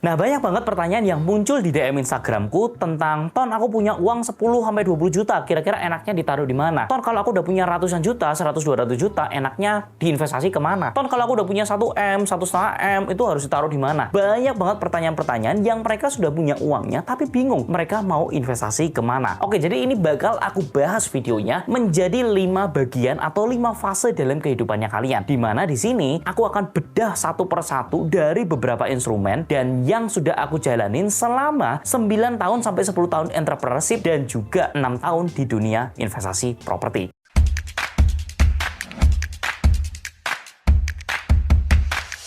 Nah, banyak banget pertanyaan yang muncul di DM Instagramku tentang, Ton, aku punya uang 10-20 juta, kira-kira enaknya ditaruh di mana? Ton, kalau aku udah punya ratusan juta, 100-200 juta, enaknya diinvestasi kemana? Ton, kalau aku udah punya 1M, 1,5M, itu harus ditaruh di mana? Banyak banget pertanyaan-pertanyaan yang mereka sudah punya uangnya, tapi bingung mereka mau investasi kemana. Oke, jadi ini bakal aku bahas videonya menjadi 5 bagian atau 5 fase dalam kehidupannya kalian. Dimana di sini aku akan bedah satu persatu dari beberapa instrumen dan yang sudah aku jalanin selama 9 tahun sampai 10 tahun entrepreneurship dan juga 6 tahun di dunia investasi properti.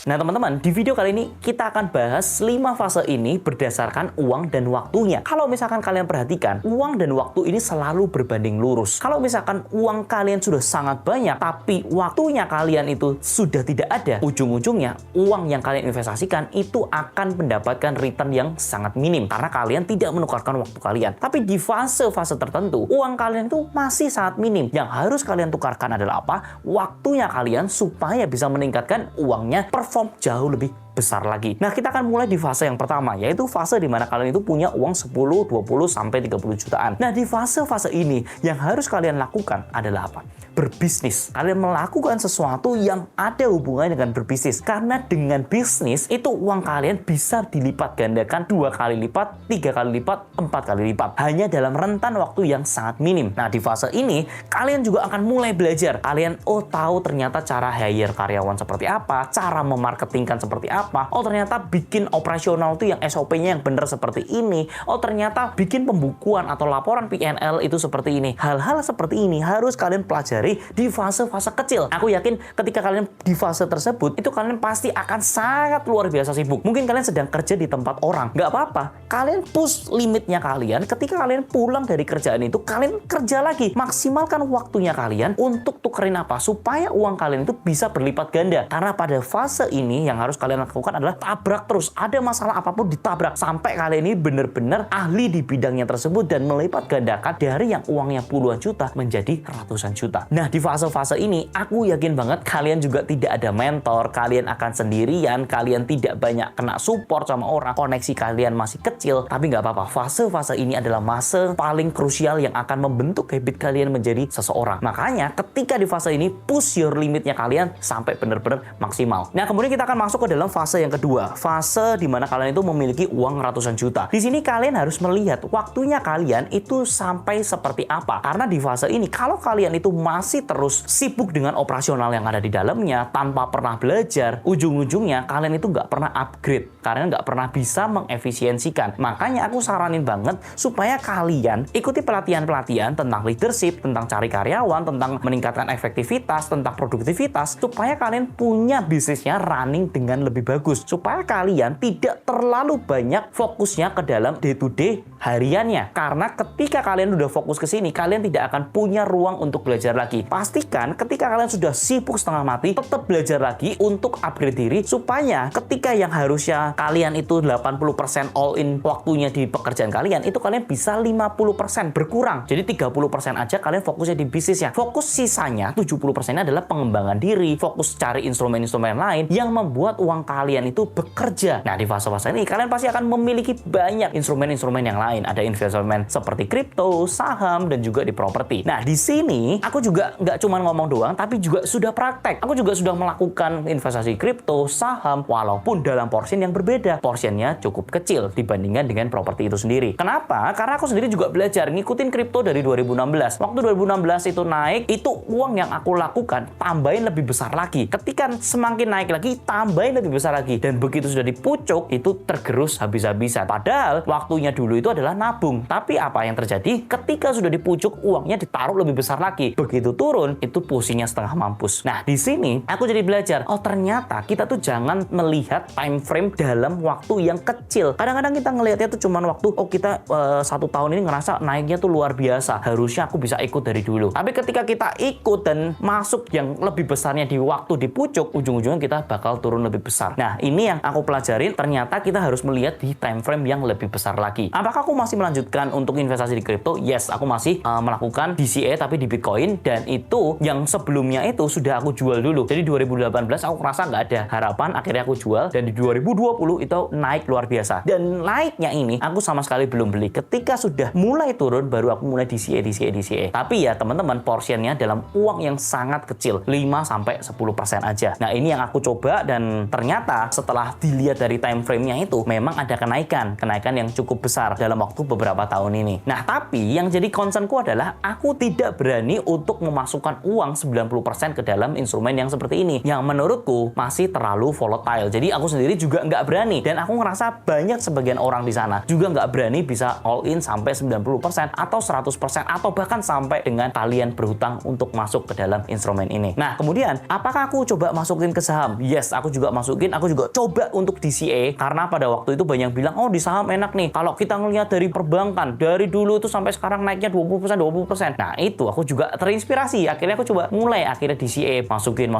Nah teman-teman, di video kali ini kita akan bahas 5 fase ini berdasarkan uang dan waktunya. Kalau misalkan kalian perhatikan, uang dan waktu ini selalu berbanding lurus. Kalau misalkan uang kalian sudah sangat banyak, tapi waktunya kalian itu sudah tidak ada, ujung-ujungnya uang yang kalian investasikan itu akan mendapatkan return yang sangat minim. Karena kalian tidak menukarkan waktu kalian. Tapi di fase-fase tertentu, uang kalian itu masih sangat minim. Yang harus kalian tukarkan adalah apa? Waktunya kalian supaya bisa meningkatkan uangnya perform jauh lebih besar lagi. Nah, kita akan mulai di fase yang pertama, yaitu fase di mana kalian itu punya uang 10, 20, sampai 30 jutaan. Nah, di fase-fase ini yang harus kalian lakukan adalah apa? Berbisnis. Kalian melakukan sesuatu yang ada hubungannya dengan berbisnis. Karena dengan bisnis, itu uang kalian bisa dilipat gandakan 2 kali lipat, 3 kali lipat, 4 kali lipat. Hanya dalam rentan waktu yang sangat minim. Nah, di fase ini, kalian juga akan mulai belajar. Kalian, tahu ternyata cara hire karyawan seperti apa, cara memarketingkan seperti apa, ternyata bikin operasional itu yang SOP-nya yang benar seperti ini. Ternyata bikin pembukuan atau laporan P&L itu seperti ini. Hal-hal seperti ini harus kalian pelajari di fase-fase kecil. Aku yakin ketika kalian di fase tersebut, itu kalian pasti akan sangat luar biasa sibuk. Mungkin kalian sedang kerja di tempat orang. Nggak apa-apa. Kalian push limitnya kalian. Ketika kalian pulang dari kerjaan itu, kalian kerja lagi. Maksimalkan waktunya kalian untuk tukerin apa? Supaya uang kalian itu bisa berlipat ganda. Karena pada fase ini yang harus kalian lakukan adalah tabrak terus. Ada masalah apapun ditabrak sampai kalian ini benar-benar ahli di bidangnya tersebut dan melipat gandakan dari yang uangnya puluhan juta menjadi ratusan juta. Nah, di fase-fase ini aku yakin banget kalian juga tidak ada mentor, kalian akan sendirian, kalian tidak banyak kena support sama orang, koneksi kalian masih kecil, tapi nggak apa-apa. Fase-fase ini adalah fase paling krusial yang akan membentuk habit kalian menjadi seseorang. Makanya ketika di fase ini push your limitnya kalian sampai benar-benar maksimal. Nah, kemudian kita akan masuk ke dalam fase yang kedua, fase di mana kalian itu memiliki uang ratusan juta. Di sini kalian harus melihat waktunya kalian itu sampai seperti apa. Karena di fase ini kalau kalian itu masih terus sibuk dengan operasional yang ada di dalamnya tanpa pernah belajar, ujung-ujungnya kalian itu nggak pernah upgrade. Kalian nggak pernah bisa mengefisiensikan. Makanya aku saranin banget supaya kalian ikuti pelatihan-pelatihan tentang leadership, tentang cari karyawan, tentang meningkatkan efektivitas, tentang produktivitas, supaya kalian punya bisnisnya running dengan lebih bagus, supaya kalian tidak terlalu banyak fokusnya ke dalam day to day hariannya. Karena ketika kalian udah fokus ke sini, kalian tidak akan punya ruang untuk belajar lagi. Pastikan ketika kalian sudah sibuk setengah mati, tetap belajar lagi untuk upgrade diri, supaya ketika yang harusnya kalian itu 80% all in waktunya di pekerjaan kalian, itu kalian bisa 50% berkurang. Jadi 30% aja kalian fokusnya di bisnisnya. Fokus sisanya 70% adalah pengembangan diri, fokus cari instrumen-instrumen lain yang membuat uang kalian itu bekerja. Nah, di fase-fase ini kalian pasti akan memiliki banyak instrumen-instrumen yang lain. Ada investment seperti kripto, saham, dan juga di properti. Nah, di sini aku juga nggak cuma ngomong doang, tapi juga sudah praktek. Aku juga sudah melakukan investasi kripto, saham, walaupun dalam portion yang berbeda. Portionnya cukup kecil dibandingkan dengan properti itu sendiri. Kenapa? Karena aku sendiri juga belajar ngikutin kripto dari 2016. Waktu 2016 itu naik, itu uang yang aku lakukan tambahin lebih besar lagi. Ketika semakin naik lagi, tambahin lebih besar lagi. Dan begitu sudah dipucuk, itu tergerus habis-habisan. Padahal waktunya dulu itu adalah nabung. Tapi apa yang terjadi? Ketika sudah dipucuk, uangnya ditaruh lebih besar lagi. Begitu turun, itu pusingnya setengah mampus. Nah, di sini aku jadi belajar. Ternyata kita tuh jangan melihat time frame dalam waktu yang kecil. Kadang-kadang kita ngelihatnya tuh cuman waktu, kita 1 tahun ini ngerasa naiknya tuh luar biasa. Harusnya aku bisa ikut dari dulu. Tapi ketika kita ikut dan masuk yang lebih besarnya di waktu dipucuk, ujung-ujungnya kita bakal turun lebih besar. Nah, ini yang aku pelajarin. Ternyata kita harus melihat di time frame yang lebih besar lagi. Apakah aku aku masih melanjutkan untuk investasi di kripto? Yes, aku masih melakukan DCA tapi di Bitcoin, dan itu yang sebelumnya itu sudah aku jual dulu. Jadi 2018 aku merasa nggak ada harapan, akhirnya aku jual, dan di 2020 itu naik luar biasa. Dan naiknya ini aku sama sekali belum beli. Ketika sudah mulai turun baru aku mulai DCA. Tapi ya teman-teman, porsinya dalam uang yang sangat kecil, 5-10% aja. Nah, ini yang aku coba, dan ternyata setelah dilihat dari time frame-nya itu memang ada kenaikan yang cukup besar dalam waktu beberapa tahun ini. Nah, tapi yang jadi concernku adalah aku tidak berani untuk memasukkan uang 90% ke dalam instrumen yang seperti ini, yang menurutku masih terlalu volatile. Jadi aku sendiri juga nggak berani, dan aku ngerasa banyak sebagian orang di sana juga nggak berani bisa all in sampai 90% atau 100% atau bahkan sampai dengan kalian berhutang untuk masuk ke dalam instrumen ini. Nah, kemudian apakah aku coba masukin ke saham? Yes, aku juga masukin. Aku juga coba untuk DCA, karena pada waktu itu banyak bilang, oh di saham enak nih. Kalau kita ngelihat dari perbankan, dari dulu itu sampai sekarang naiknya 20%. Nah, itu aku juga terinspirasi. Akhirnya aku coba mulai DCA, masukin.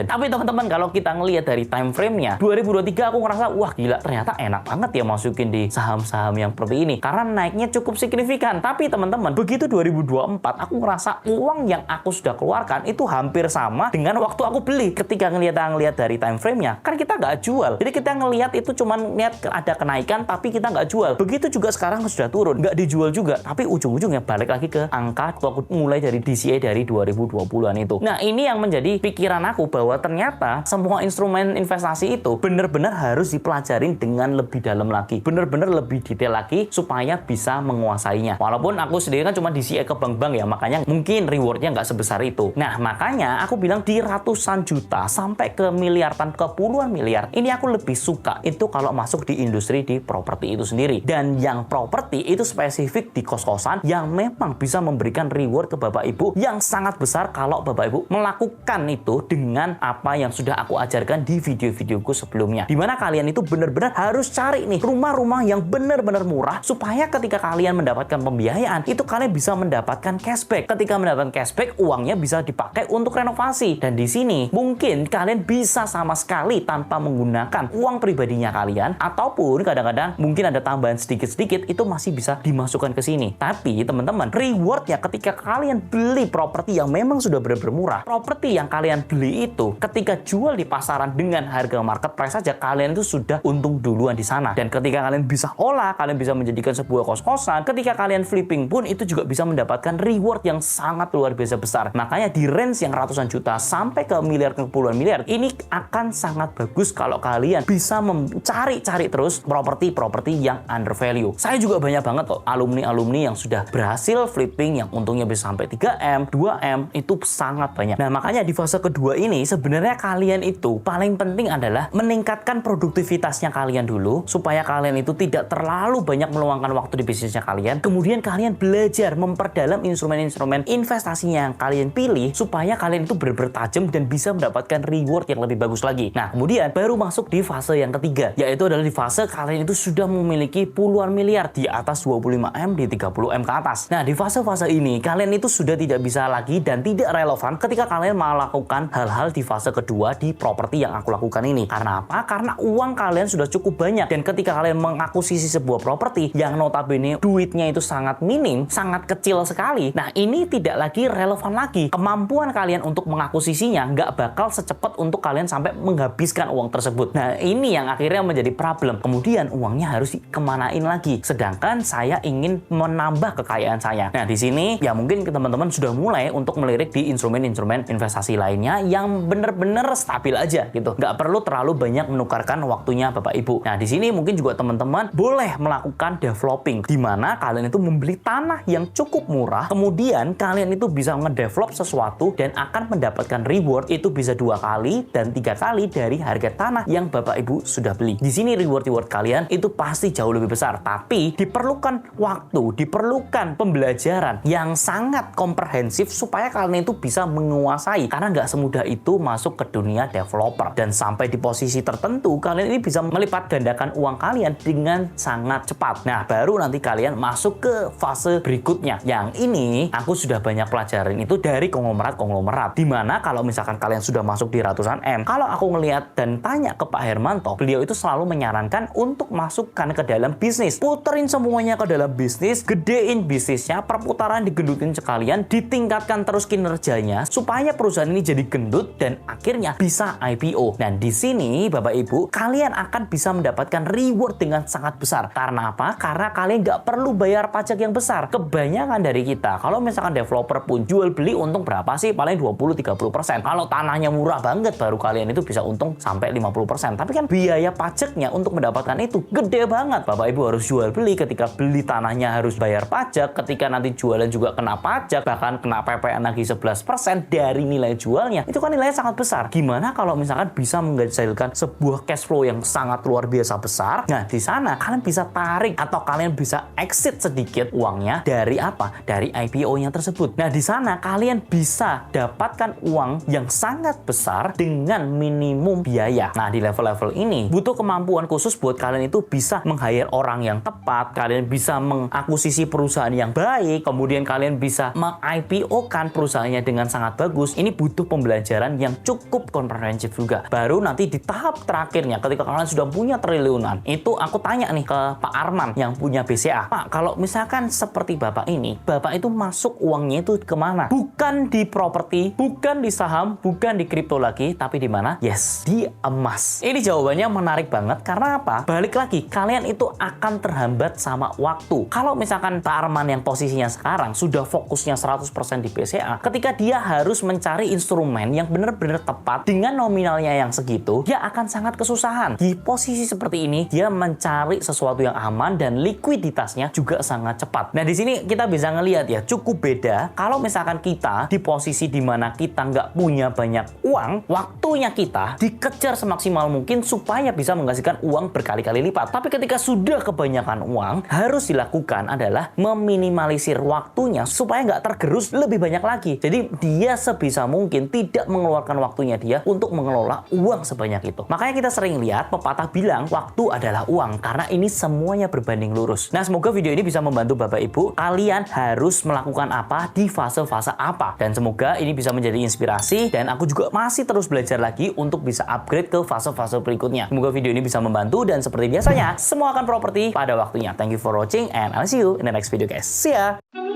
Tapi teman-teman, kalau kita ngelihat dari time frame-nya, 2023 aku ngerasa, wah gila, ternyata enak banget ya masukin di saham-saham yang seperti ini, karena naiknya cukup signifikan. Tapi teman-teman, begitu 2024, aku ngerasa uang yang aku sudah keluarkan itu hampir sama dengan waktu aku beli. Ketika ngelihat dari time frame-nya, kan kita nggak jual. Jadi kita ngelihat itu cuman lihat ada kenaikan, tapi kita nggak jual. Begitu juga sekarang sudah turun, nggak dijual juga. Tapi ujung-ujungnya balik lagi ke angka waktu aku mulai dari DCA dari 2020-an itu. Nah, ini yang menjadi pikiran aku, bahwa ternyata semua instrumen investasi itu benar-benar harus dipelajarin dengan lebih dalam lagi, benar-benar lebih detail lagi supaya bisa menguasainya. Walaupun aku sendiri kan cuma DCA ke bank-bank ya, makanya mungkin rewardnya nggak sebesar itu. Nah, makanya aku bilang di ratusan juta sampai ke miliaran, ke puluhan miliar, ini aku lebih suka itu kalau masuk di industri di properti itu sendiri. Dan yang properti itu spesifik di kos-kosan yang memang bisa memberikan reward ke Bapak Ibu yang sangat besar kalau Bapak Ibu melakukan itu dengan apa yang sudah aku ajarkan di video-videoku sebelumnya. Dimana kalian itu benar-benar harus cari nih rumah-rumah yang benar-benar murah, supaya ketika kalian mendapatkan pembiayaan, itu kalian bisa mendapatkan cashback. Ketika mendapatkan cashback, uangnya bisa dipakai untuk renovasi. Dan di sini mungkin kalian bisa sama sekali tanpa menggunakan uang pribadinya kalian, ataupun kadang-kadang mungkin ada tambahan sedikit-sedikit, itu masih bisa dimasukkan ke sini. Tapi teman-teman, rewardnya ketika kalian beli properti yang memang sudah benar-benar murah, properti yang kalian beli itu ketika jual di pasaran dengan harga market price saja, kalian itu sudah untung duluan di sana. Dan ketika kalian bisa olah, kalian bisa menjadikan sebuah kos-kosan, ketika kalian flipping pun itu juga bisa mendapatkan reward yang sangat luar biasa besar. Makanya di range yang ratusan juta sampai ke miliar, ke puluhan miliar, ini akan sangat bagus kalau kalian bisa mencari-cari terus properti-properti yang under value. Saya juga banyak banget kok alumni-alumni yang sudah berhasil flipping yang untungnya bisa sampai 3M, 2M, itu sangat banyak. Nah, makanya di fase kedua ini sebenarnya kalian itu paling penting adalah meningkatkan produktivitasnya kalian dulu, supaya kalian itu tidak terlalu banyak meluangkan waktu di bisnisnya kalian. Kemudian kalian belajar memperdalam instrumen-instrumen investasinya yang kalian pilih, supaya kalian itu benar-benar tajam dan bisa mendapatkan reward yang lebih bagus lagi. Nah, kemudian baru masuk di fase yang ketiga, yaitu adalah di fase kalian itu sudah memiliki puluhan miliar, di atas 25M, di 30M ke atas. Nah, di fase-fase ini kalian itu sudah tidak bisa lagi dan tidak relevan ketika kalian melakukan hal-hal di fase kedua di properti yang aku lakukan ini. Karena apa? Karena uang kalian sudah cukup banyak, dan ketika kalian mengakuisisi sebuah properti yang notabene duitnya itu sangat minim, sangat kecil sekali, nah ini tidak lagi relevan lagi. Kemampuan kalian untuk mengakuisisinya nggak bakal secepat untuk kalian sampai menghabiskan uang tersebut. Nah, ini yang akhirnya menjadi problem. Kemudian uangnya harus dikemanain lagi, sedangkan saya ingin menambah kekayaan saya. Nah, di sini ya mungkin teman-teman sudah mulai untuk melirik di instrumen-instrumen investasi lainnya yang benar-benar stabil aja gitu. Nggak perlu terlalu banyak menukarkan waktunya Bapak Ibu. Nah, di sini mungkin juga teman-teman boleh melakukan developing, di mana kalian itu membeli tanah yang cukup murah, kemudian kalian itu bisa ngedevelop sesuatu dan akan mendapatkan reward itu bisa 2 kali dan 3 kali dari harga tanah yang Bapak Ibu sudah beli. Di sini reward kalian itu pasti jauh lebih besar, tapi diperlukan waktu, diperlukan pembelajaran yang sangat komprehensif supaya kalian itu bisa menguasai, karena nggak semudah itu masuk ke dunia developer. Dan sampai di posisi tertentu kalian ini bisa melipat gandakan uang kalian dengan sangat cepat. Nah, baru nanti kalian masuk ke fase berikutnya. Yang ini aku sudah banyak pelajarin itu dari konglomerat, dimana kalau misalkan kalian sudah masuk di ratusan M, kalau aku ngelihat dan tanya ke Pak Hermanto, beliau itu selalu menyarankan untuk masukkan ke dalam bisnis. Puterin semuanya ke dalam bisnis, gedein bisnisnya, perputaran digendutin sekalian, ditingkatkan terus kinerjanya supaya perusahaan ini jadi gendut dan akhirnya bisa IPO. Dan di sini Bapak Ibu, kalian akan bisa mendapatkan reward dengan sangat besar. Karena apa? Karena kalian nggak perlu bayar pajak yang besar. Kebanyakan dari kita, kalau misalkan developer pun jual beli untung berapa sih? Paling 20-30%. Kalau tanahnya murah banget, baru kalian itu bisa untung sampai 50%. Tapi kan biaya pajaknya untuk mendapatkan itu gede banget. Bapak Ibu harus jual beli, ketika beli tanahnya harus bayar pajak, ketika nanti jualan juga kena pajak, bahkan kena PPN lagi 11% dari nilai jualnya. Itu kan nilainya sangat besar. Gimana kalau misalkan bisa menghasilkan sebuah cash flow yang sangat luar biasa besar? Nah, di sana kalian bisa tarik atau kalian bisa exit sedikit uangnya dari apa? Dari IPO-nya tersebut. Nah, di sana kalian bisa dapatkan uang yang sangat besar dengan minimum biaya. Nah, di level-level ini butuh kemampuan khusus buat kalian itu bisa meng-hire orang yang tepat, kalian bisa mengakuisisi perusahaan yang baik, kemudian kalian bisa meng-IPO-kan perusahaannya dengan sangat bagus. Ini butuh pembelajaran yang cukup komprehensif juga. Baru nanti di tahap terakhirnya, ketika kalian sudah punya triliunan, itu aku tanya nih ke Pak Arman yang punya BCA. Pak, kalau misalkan seperti Bapak ini, Bapak itu masuk uangnya itu kemana? Bukan di properti, bukan di saham, bukan di kripto lagi, tapi di mana? Yes, di emas. Ini jawabannya menarik banget. Karena apa? Balik lagi, kalian itu akan terhambat sama waktu. Kalau misalkan Pak Arman yang posisinya sekarang sudah fokusnya 100% di BCA, ketika dia harus mencari instrumen yang benar-benar tepat dengan nominalnya yang segitu, dia akan sangat kesusahan. Di posisi seperti ini, dia mencari sesuatu yang aman dan likuiditasnya juga sangat cepat. Nah, di sini kita bisa ngelihat ya, cukup beda kalau misalkan kita di posisi dimana kita nggak punya banyak uang, waktunya kita dikejar semaksimal mungkin supaya bisa menghasilkan uang berkali-kali lipat. Tapi ketika sudah kebanyakan uang, harus dilakukan adalah meminimalisir waktunya supaya nggak tergerus lebih banyak lagi. Jadi dia sebisa mungkin tidak mengeluarkan waktunya dia untuk mengelola uang sebanyak itu. Makanya kita sering lihat pepatah bilang waktu adalah uang, karena ini semuanya berbanding lurus. Nah, semoga video ini bisa membantu Bapak Ibu. Kalian harus melakukan apa di fase-fase apa, dan semoga ini bisa menjadi inspirasi, dan aku juga masih terus belajar lagi untuk bisa upgrade ke fase-fase berikutnya. Semoga video ini bisa membantu, dan seperti biasanya semua akan properti pada waktunya. Thank you for watching and I'll see you in the next video guys. See ya.